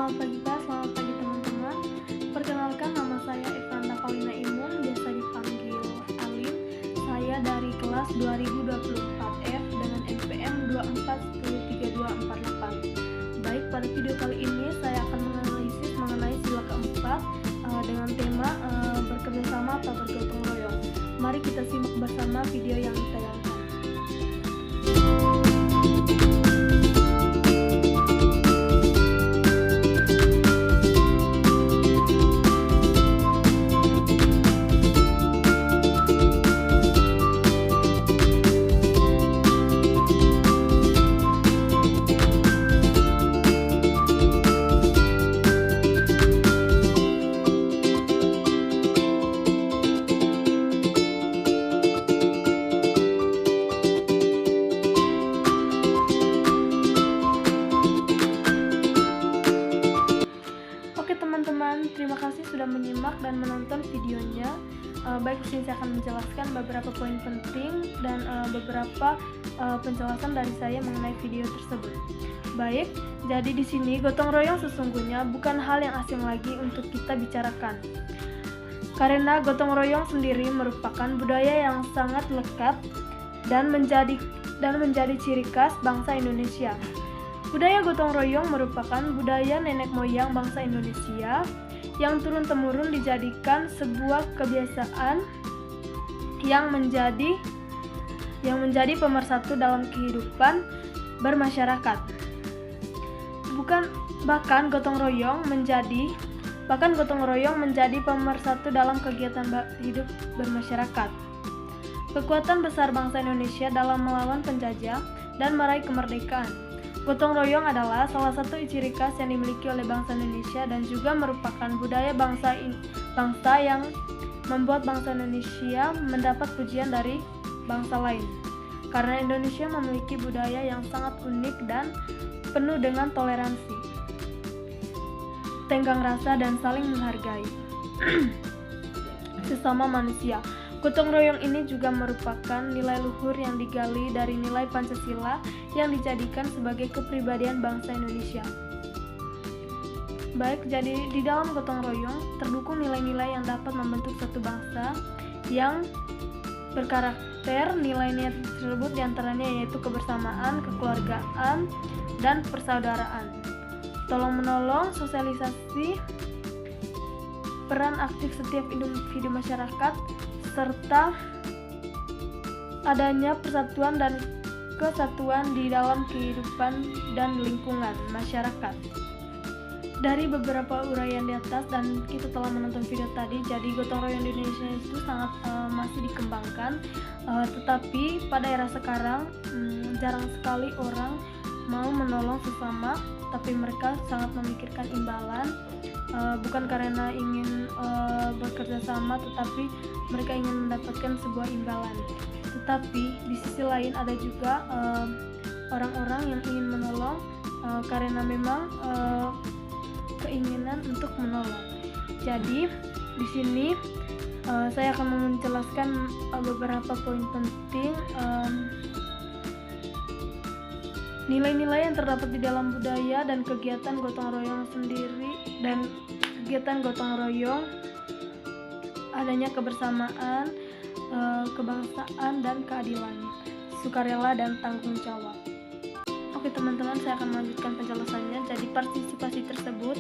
Selamat pagi Pak, selamat pagi teman-teman. Perkenalkan, nama saya Evanda Paulina Imun, biasa dipanggil Alim. Saya dari kelas 2024F dengan NPM 24103248. Baik, pada video kali ini saya akan menganalisis mengenai sila keempat dengan tema bekerjasama atau bergotong royong. Mari kita simak bersama video yang ditayangkan. Teman-teman, terima kasih sudah menyimak dan menonton videonya. Baik, di sini saya akan menjelaskan beberapa poin penting dan beberapa penjelasan dari saya mengenai video tersebut. Baik, jadi di sini gotong royong sesungguhnya bukan hal yang asing lagi untuk kita bicarakan. Karena gotong royong sendiri merupakan budaya yang sangat lekat dan menjadi ciri khas bangsa Indonesia. Budaya gotong royong merupakan budaya nenek moyang bangsa Indonesia yang turun-temurun dijadikan sebuah kebiasaan yang menjadi pemersatu dalam kehidupan bermasyarakat. Bahkan gotong royong menjadi pemersatu dalam kegiatan hidup bermasyarakat. Kekuatan besar bangsa Indonesia dalam melawan penjajah dan meraih kemerdekaan. Gotong royong adalah salah satu ciri khas yang dimiliki oleh bangsa Indonesia dan juga merupakan budaya bangsa yang membuat bangsa Indonesia mendapat pujian dari bangsa lain. Karena Indonesia memiliki budaya yang sangat unik dan penuh dengan toleransi, tenggang rasa, dan saling menghargai sesama manusia. Gotong royong ini juga merupakan nilai luhur yang digali dari nilai Pancasila yang dijadikan sebagai kepribadian bangsa Indonesia. Baik, jadi di dalam gotong royong terdukung nilai-nilai yang dapat membentuk satu bangsa yang berkarakter. Nilai-nilai tersebut diantaranya yaitu kebersamaan, kekeluargaan, dan persaudaraan. Tolong-menolong, sosialisasi, peran aktif setiap individu masyarakat, serta adanya persatuan dan kesatuan di dalam kehidupan dan lingkungan masyarakat. Dari beberapa uraian di atas dan kita telah menonton video tadi, jadi gotong royong di Indonesia itu sangat masih dikembangkan, tetapi pada era sekarang jarang sekali orang mau menolong sesama, tapi mereka sangat memikirkan imbalan, bukan karena ingin bekerja sama, tetapi mereka ingin mendapatkan sebuah imbalan. Tetapi di sisi lain ada juga orang-orang yang ingin menolong karena memang keinginan untuk menolong. Jadi di sini saya akan menjelaskan beberapa poin penting nilai-nilai yang terdapat di dalam budaya dan kegiatan gotong royong sendiri. Dan kegiatan gotong royong adanya kebersamaan, kebangsaan, dan keadilan, sukarela, dan tanggung jawab. Oke teman-teman, saya akan melanjutkan penjelasannya. Jadi partisipasi tersebut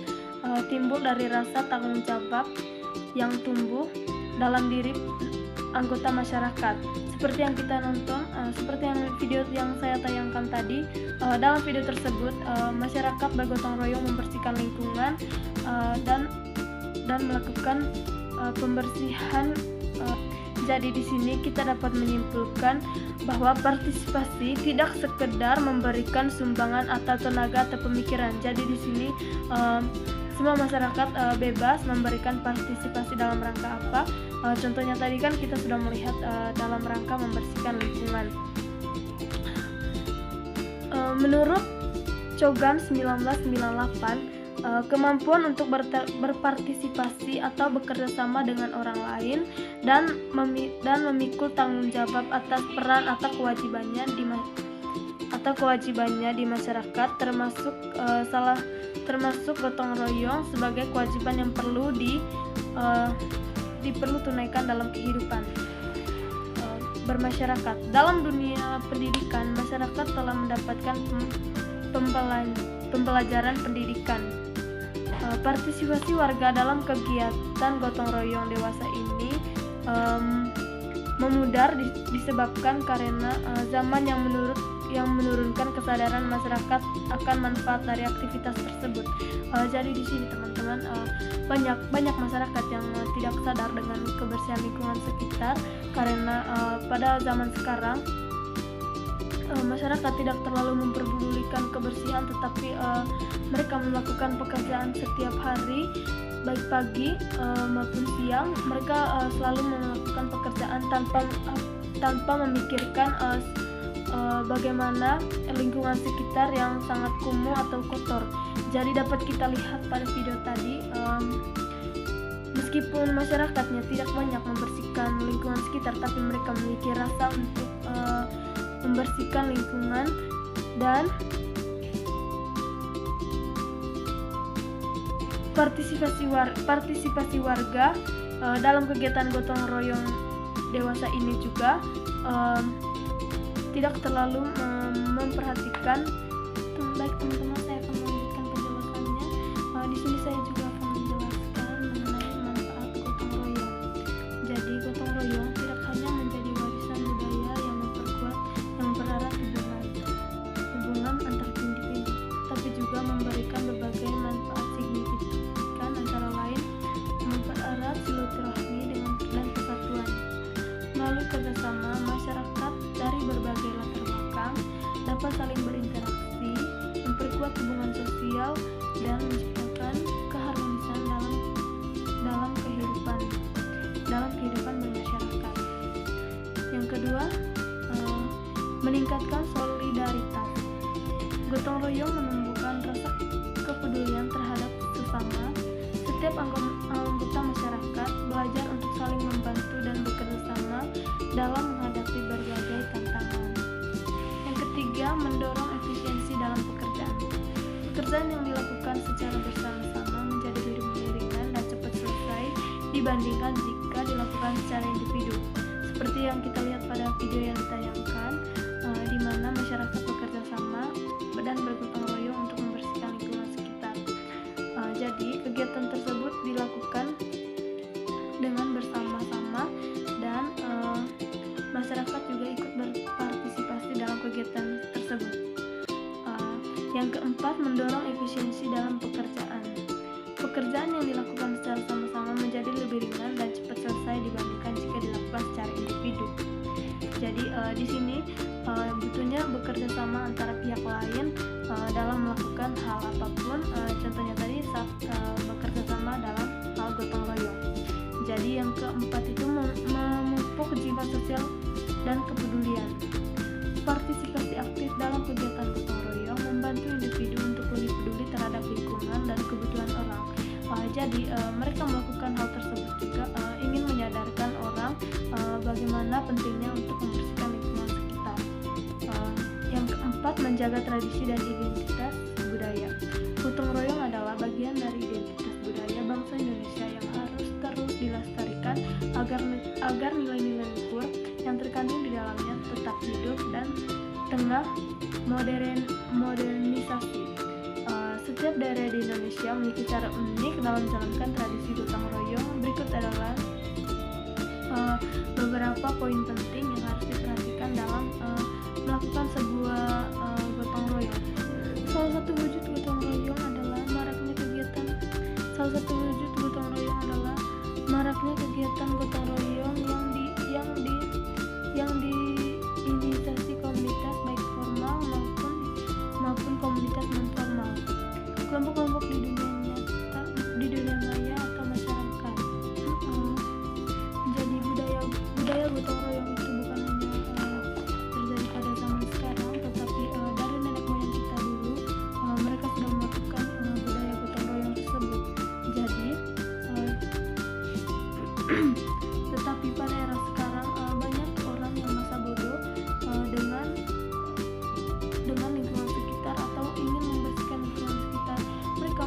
timbul dari rasa tanggung jawab yang tumbuh dalam diri anggota masyarakat. Seperti yang kita nonton, seperti yang video yang saya tayangkan tadi, dalam video tersebut masyarakat bergotong royong membersihkan lingkungan dan melakukan pembersihan. Jadi di sini kita dapat menyimpulkan bahwa partisipasi tidak sekedar memberikan sumbangan atau tenaga atau pemikiran. Jadi di sini semua masyarakat bebas memberikan partisipasi dalam rangka apa? Contohnya tadi kan kita sudah melihat dalam rangka membersihkan lingkungan. Menurut Cogan 1998, kemampuan untuk berpartisipasi atau bekerja sama dengan orang lain dan memikul tanggung jawab atas peran atau kewajibannya di masyarakat termasuk termasuk gotong royong sebagai kewajiban yang perlu tunaikan dalam kehidupan bermasyarakat. Dalam dunia pendidikan, masyarakat telah mendapatkan pembelajaran pendidikan. Partisipasi warga dalam kegiatan gotong royong dewasa ini memudar disebabkan karena zaman yang menurunkan kesadaran masyarakat akan manfaat dari aktivitas tersebut. Jadi di sini teman-teman, banyak masyarakat yang tidak sadar dengan kebersihan lingkungan sekitar karena pada zaman sekarang masyarakat tidak terlalu memperdulikan kebersihan, tetapi mereka melakukan pekerjaan setiap hari, baik pagi maupun siang. Mereka selalu melakukan pekerjaan tanpa memikirkan bagaimana lingkungan sekitar yang sangat kumuh atau kotor. Jadi dapat kita lihat pada video tadi, meskipun masyarakatnya tidak banyak membersihkan lingkungan sekitar, tapi mereka memiliki rasa untuk membersihkan lingkungan. Dan partisipasi warga dalam kegiatan gotong royong dewasa ini juga tidak terlalu memperhatikan. Baik teman-teman, saya akan melanjutkan penjelasannya. Di sini saya juga akan menjelaskan mengenai manfaat gotong royong. Jadi gotong royong tidak hanya menjadi warisan budaya yang mempererat hubungan antar individu, tapi juga memberikan berbagai manfaat signifikan, antara lain mempererat silaturahmi dan kesatuan. Melalui kerjasama, masyarakat dari berbagai latar belakang dapat saling berinteraksi, memperkuat hubungan sosial, dan menciptakan keharmonisan dalam kehidupan bermasyarakat. Yang kedua, meningkatkan solidaritas. Gotong royong menumbuhkan rasa kepedulian terhadap sesama. Setiap anggota masyarakat belajar untuk saling membantu dan bekerja sama dalam menghadapi berbagai tantangan. Yang ketiga, mendorong efisiensi dalam pekerjaan. Pekerjaan yang dilakukan secara bersama-sama menjadi lebih ringan dan cepat selesai dibandingkan jika dilakukan secara individu. Seperti yang kita lihat pada video yang ditayangkan, di mana masyarakat bekerja sama dan bergotong royong untuk membersihkan lingkungan sekitar. Jadi kegiatan tersebut dilakukan dengan bersama-sama dan masyarakat juga ikut berpartisipasi dalam kegiatan tersebut. Yang keempat, mendorong efisiensi dalam pekerjaan. Pekerjaan yang dilakukan secara sama-sama menjadi lebih ringan dan cepat selesai dibandingkan jika dilakukan secara individu. Jadi di sini butuhnya bekerja sama antara pihak lain dalam melakukan hal apapun. Contohnya tadi saat bekerja sama dalam hal gotong royong. Jadi yang keempat itu memupuk jiwa sosial dan kepedulian. Partisipasi aktif dalam kegiatan gotong royong membantu individu untuk lebih peduli terhadap lingkungan dan kebutuhan orang. Jadi mereka melakukan hal tersebut juga ingin menyadarkan orang bagaimana pentingnya untuk membersihkan lingkungan sekitar. Yang keempat, menjaga tradisi dan identitas budaya. Gotong royong adalah bagian dari identitas budaya bangsa Indonesia yang harus terus dilestarikan agar nilai-nilai luhur yang terkandung di dalamnya tetap hidup dan tengah modernisasi. Setiap daerah di Indonesia memiliki cara unik dalam menjalankan tradisi gotong royong. Berikut adalah beberapa poin penting yang harus diperhatikan dalam melakukan sebuah gotong royong. Salah satu wujud gotong royong adalah maraknya kegiatan gotong royong yang diinisiasi komunitas baik formal maupun komunitas non formal, kelompok-kelompok di dunia maya atau masyarakat. Jadi budaya gotong royong itu bukan hanya terjadi pada zaman sekarang, tetapi dari nenek moyang kita dulu mereka sudah melakukan budaya gotong royong tersebut. Jadi tetapi pada era sekarang banyak orang yang masa bodoh dengan lingkungan sekitar atau ingin membersihkan lingkungan sekitar. Mereka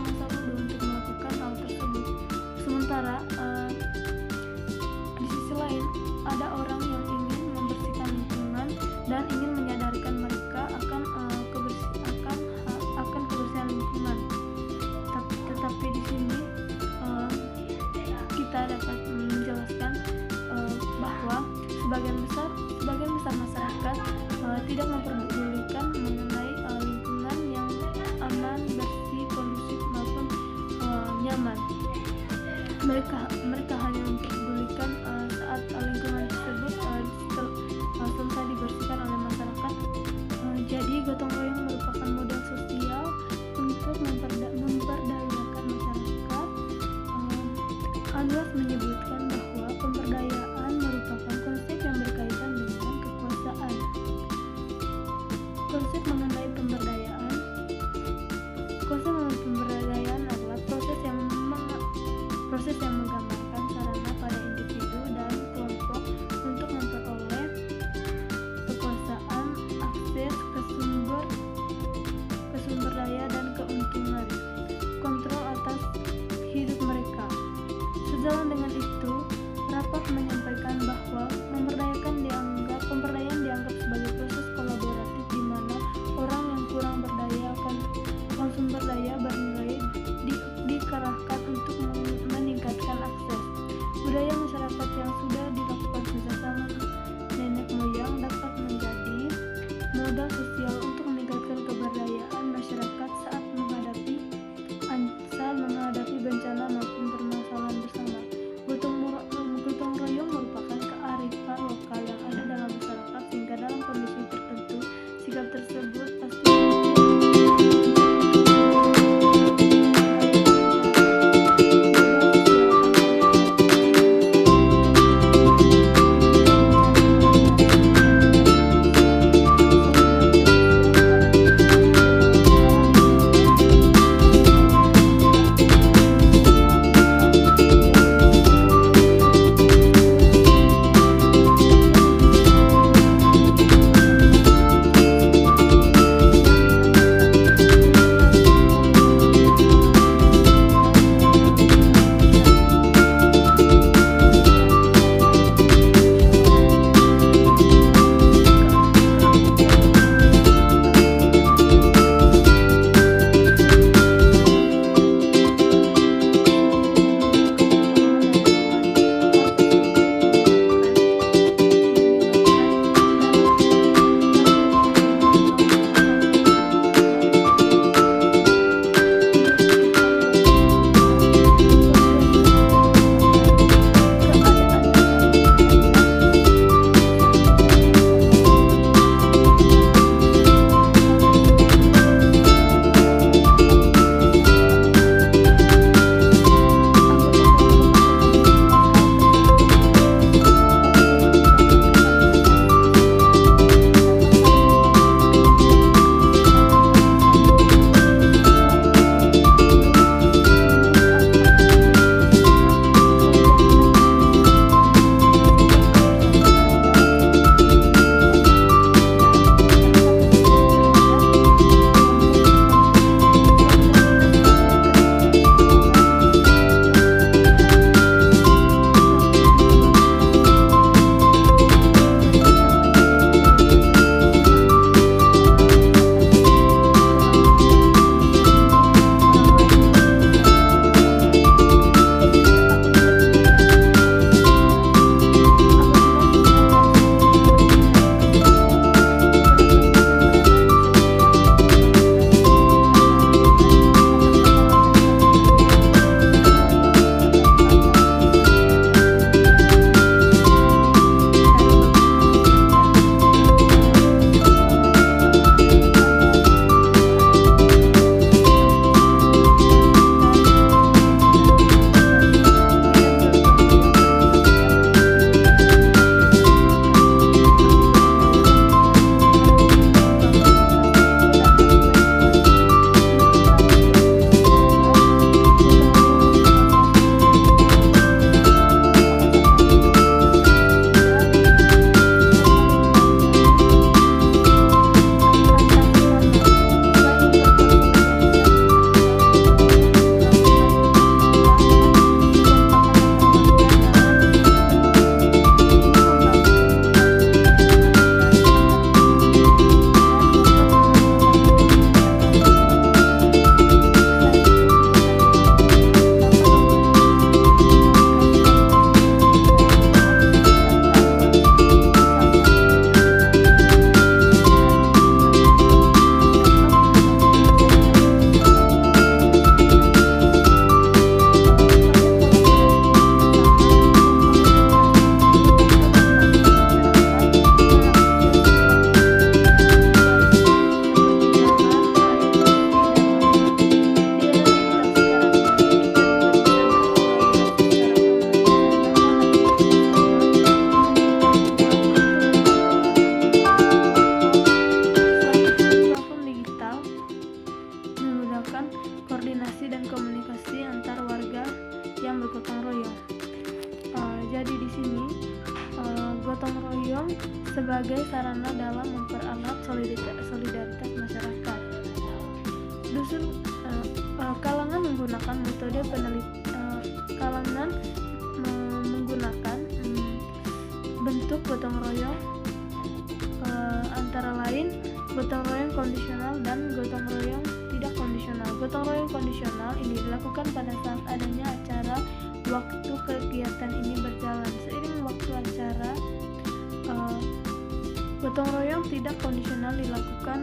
sebagai sarana dalam mempererat solidaritas masyarakat. Kalangan menggunakan metode menggunakan bentuk gotong royong antara lain gotong royong kondisional dan gotong royong tidak kondisional. Gotong royong kondisional ini dilakukan pada saat adanya acara waktu kegiatan ini berjalan. Seiring waktu acara, gotong royong tidak kondisional dilakukan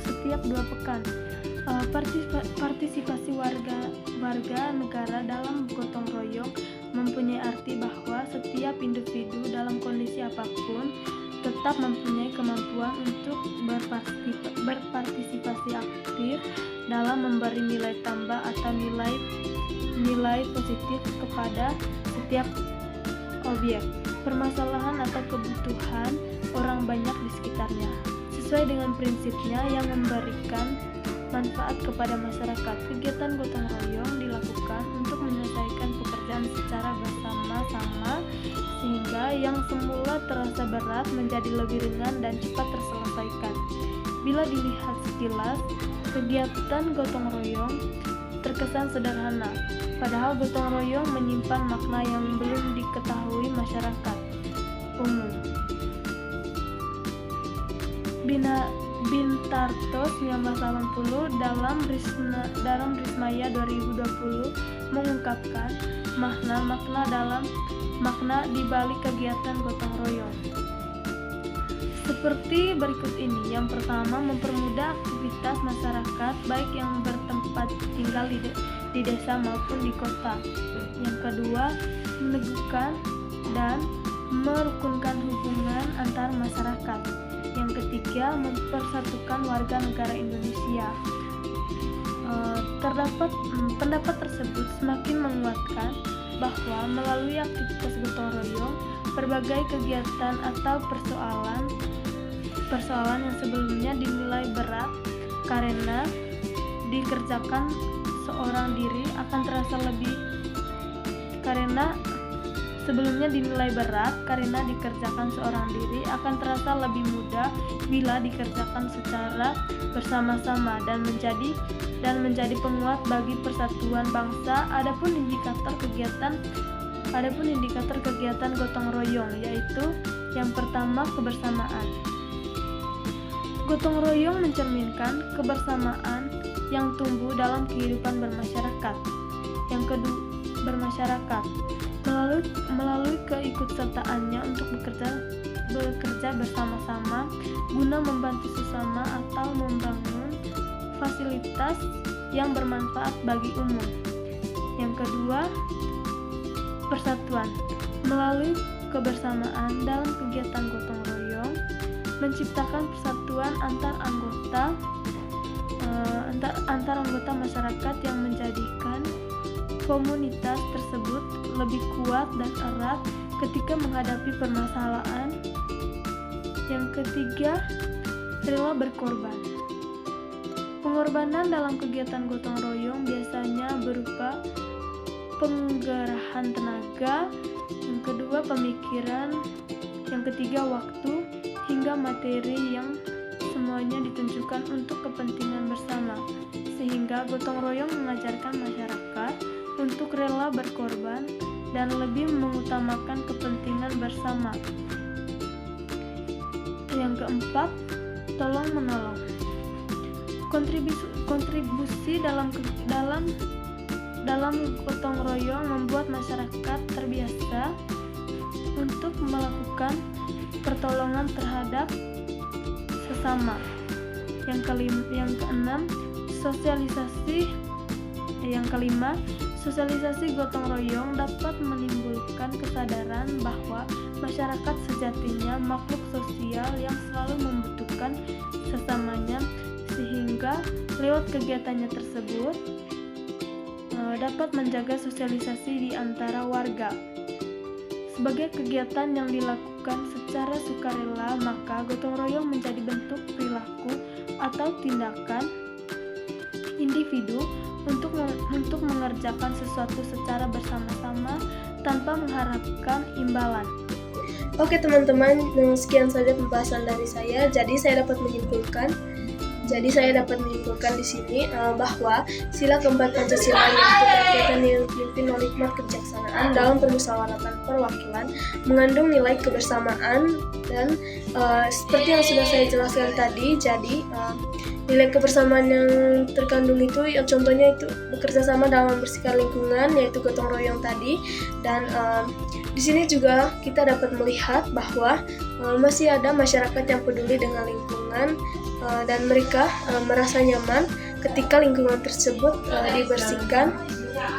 setiap 2 pekan. Partisipasi warga negara dalam gotong royong mempunyai arti bahwa setiap individu dalam kondisi apapun tetap mempunyai kemampuan untuk berpartisipasi aktif dalam memberi nilai tambah atau nilai positif kepada setiap objek, permasalahan atau kebutuhan orang banyak di sekitarnya, sesuai dengan prinsipnya yang memberikan manfaat kepada masyarakat. Kegiatan gotong royong dilakukan untuk menyelesaikan pekerjaan secara bersama-sama sehingga yang semula terasa berat menjadi lebih ringan dan cepat terselesaikan. Bila dilihat sekilas, kegiatan gotong royong terkesan sederhana, padahal gotong royong menyimpan makna yang belum diketahui masyarakat umum. Bintarto 1980 dalam Rismaya 2020 mengungkapkan makna di balik kegiatan gotong royong seperti berikut ini. Yang pertama, mempermudah aktivitas masyarakat baik yang bertempat tinggal di desa maupun di kota. Yang kedua, meneguhkan dan merukunkan hubungan antar masyarakat. Yang ketiga, mempersatukan warga negara Indonesia. Pendapat tersebut semakin menguatkan bahwa melalui aktivitas gotong royong, berbagai kegiatan atau persoalan yang sebelumnya dinilai berat karena dikerjakan seorang diri akan terasa lebih mudah bila dikerjakan secara bersama-sama dan menjadi penguat bagi persatuan bangsa. Adapun indikator kegiatan gotong royong yaitu yang pertama, kebersamaan. Gotong royong mencerminkan kebersamaan yang tumbuh dalam kehidupan bermasyarakat. Yang kedua, bermasyarakat melalui keikutsertaannya untuk bekerja bersama-sama guna membantu sesama atau membangun fasilitas yang bermanfaat bagi umum. Yang kedua, persatuan melalui kebersamaan dalam kegiatan gotong royong menciptakan persatuan antar anggota masyarakat yang menjadikan komunitas tersebut lebih kuat dan erat ketika menghadapi permasalahan. Yang ketiga, rela berkorban. Pengorbanan dalam kegiatan gotong royong biasanya berupa penggerahan tenaga, yang kedua pemikiran, yang ketiga waktu, hingga materi yang semuanya ditunjukkan untuk kepentingan bersama, sehingga gotong royong mengajarkan masyarakat untuk rela berkorban dan lebih mengutamakan kepentingan bersama. Yang keempat, tolong menolong. Kontribusi dalam gotong royong membuat masyarakat terbiasa untuk melakukan pertolongan terhadap sesama. Yang kelima, sosialisasi gotong royong dapat menimbulkan kesadaran bahwa masyarakat sejatinya makhluk sosial yang selalu membutuhkan sesamanya, sehingga lewat kegiatannya tersebut dapat menjaga sosialisasi di antara warga. Sebagai kegiatan yang dilakukan secara sukarela, maka gotong royong menjadi bentuk perilaku atau tindakan individu untuk mengerjakan sesuatu secara bersama-sama tanpa mengharapkan imbalan. Oke teman-teman, sekian saja pembahasan dari saya. Jadi saya dapat menyimpulkan di sini bahwa sila keempat Pancasila yaitu kerakyatan yang dipimpin oleh hikmat kebijaksanaan dalam permusyawaratan perwakilan mengandung nilai kebersamaan dan seperti yang sudah saya jelaskan tadi. Jadi nilai kebersamaan yang terkandung itu contohnya itu bekerja sama dalam membersihkan lingkungan, yaitu gotong royong tadi. Dan di sini juga kita dapat melihat bahwa masih ada masyarakat yang peduli dengan lingkungan dan mereka merasa nyaman ketika lingkungan tersebut dibersihkan,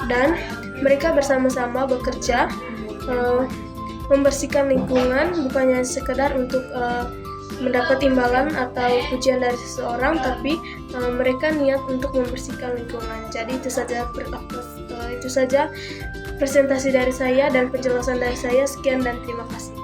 dan mereka bersama-sama bekerja membersihkan lingkungan bukannya sekedar untuk mendapat imbalan atau pujian dari seseorang, tapi mereka niat untuk membersihkan lingkungan. Jadi itu saja presentasi dari saya dan penjelasan dari saya. Sekian dan terima kasih.